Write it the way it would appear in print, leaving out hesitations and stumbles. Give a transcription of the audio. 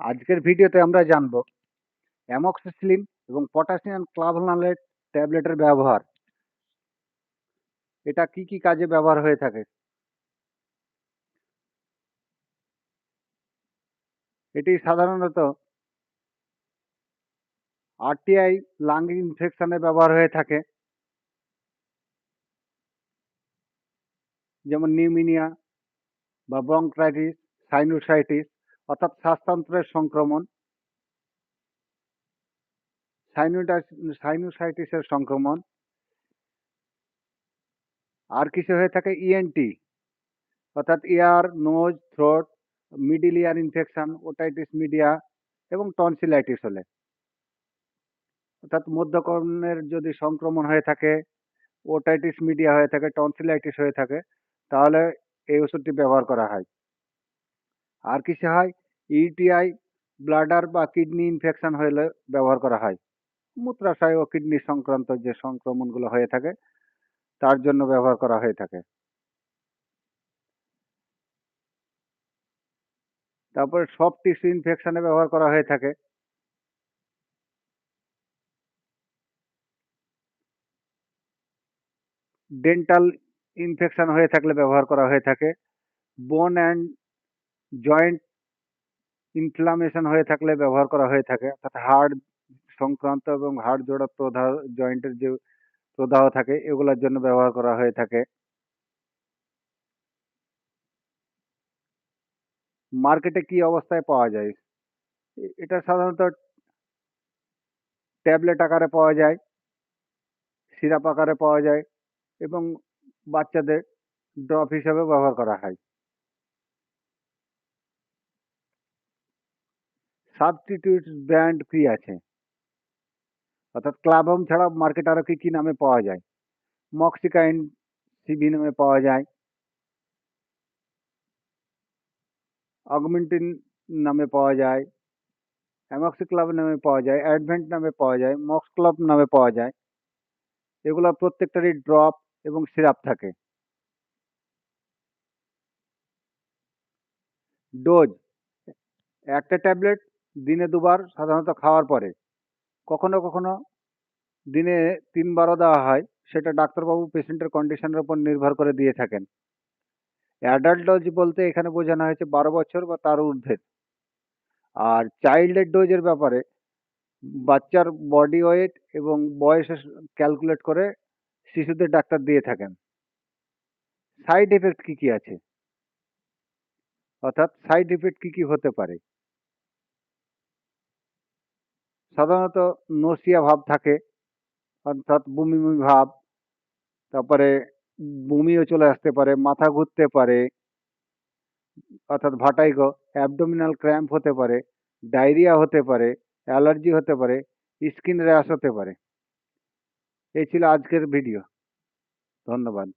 আজকের ভিডিওতে আমরা জানব অ্যামক্সিসিলিন এবং পটাশিয়াম ক্লাভোনালেট ট্যাবলেটের ব্যবহার। এটা কি কি কাজে ব্যবহার হয়ে থাকে? এটি সাধারণত আরটিআই লাং ইনফেকশনে ব্যবহার হয়ে থাকে, যেমন নিউমোনিয়া বা ব্রঙ্কাইটিস, সাইনোসাইটিস অর্থাৎ শ্বাসতন্ত্রের সংক্রমণ, সাইনোসাইটিসের সংক্রমণ। আর কিছু হয়ে থাকে ইএনটি অর্থাৎ ear, nose, throat, middle ear infection, otitis media এবং টনসিলাইটিস হলে, অর্থাৎ মধ্যকর্ণের যদি সংক্রমণ হয়ে থাকে, ওটাইটিস মিডিয়া হয়ে থাকে, টনসিলাইটিস হয়ে থাকে, তাহলে এই ওষুধটি ব্যবহার করা হয়। আর কিছু হয় ইউটিআই, ব্লাডার বা কিডনি ইনফেকশন হলে ব্যবহার করা হয়। মূত্রাশয় ও কিডনি সংক্রান্ত যে সংক্রমণগুলো হয়ে থাকে তার জন্য ব্যবহার করা হয়ে থাকে। তারপরে সফট টিস্যু ইনফেকশনে ব্যবহার করা হয়ে থাকে। ডেন্টাল ইনফেকশন হয়ে থাকলে ব্যবহার করা হয়ে থাকে। বোন অ্যান্ড জয়েন্ট ইনফ্লামেশন হয়ে থাকলে ব্যবহার করা হয়ে থাকে, অর্থাৎ হাড় সংক্রান্ত এবং হাড় জোড়া প্রদাহ, জয়েন্টের যে প্রদাহ থাকে এগুলোর জন্য ব্যবহার করা হয়ে থাকে। মার্কেটে কি অবস্থায় পাওয়া যায়? এটা সাধারণত ট্যাবলেট আকারে পাওয়া যায়, সিরাপ আকারে পাওয়া যায় এবং বাচ্চাদের ড্রপ হিসেবে ব্যবহার করা হয়। সাবস্টিটিউট ব্র্যান্ড কি আছে? অর্থাৎ ক্লাবহোম ছাড়া মার্কেট আরো কি কি নামে পাওয়া যায়? মক্সিকাইন সিভি নামে পাওয়া যায়, অগমেন্টিন নামে পাওয়া যায়, অ্যামক্সিক্লাব নামে পাওয়া যায়, অ্যাডভেন্ট নামে পাওয়া যায়, মক্স ক্লাব নামে পাওয়া যায়। এগুলো প্রত্যেকটারই ড্রপ এবং সিরাপ থাকে। ডোজ একটা ট্যাবলেট দিনে দুবার সাধারণত খাওয়ার পরে, কখনো কখনো দিনে 3বারও দেওয়া হয়, সেটা ডাক্তারবাবু পেশেন্টের কন্ডিশনের উপর নির্ভর করে দিয়ে থাকেন। অ্যাডাল্ট ডোজ বলতে এখানে বোঝানো হয়েছে 12 বছর বা তার ঊর্ধ্বের। আর চাইল্ডের ডোজের ব্যাপারে বাচ্চার বডি ওয়েট এবং বয়স ক্যালকুলেট করে শিশুদের ডাক্তার দিয়ে থাকেন। সাইড এফেক্ট কি কি আছে, অর্থাৎ সাইড এফেক্ট কি কি হতে পারে? সাধারণত নসিয়া ভাব থাকে, অর্থাৎ বমি বমি ভাব, তারপরে বমিও চলে আসতে পারে, মাথা ঘুরতে পারে অর্থাৎ ভাটাইগো, অ্যাবডোমিনাল ক্র্যাম্প হতে পারে, ডায়রিয়া হতে পারে, অ্যালার্জি হতে পারে, স্কিন র্যাশ হতে পারে। এই ছিল আজকের ভিডিও। ধন্যবাদ।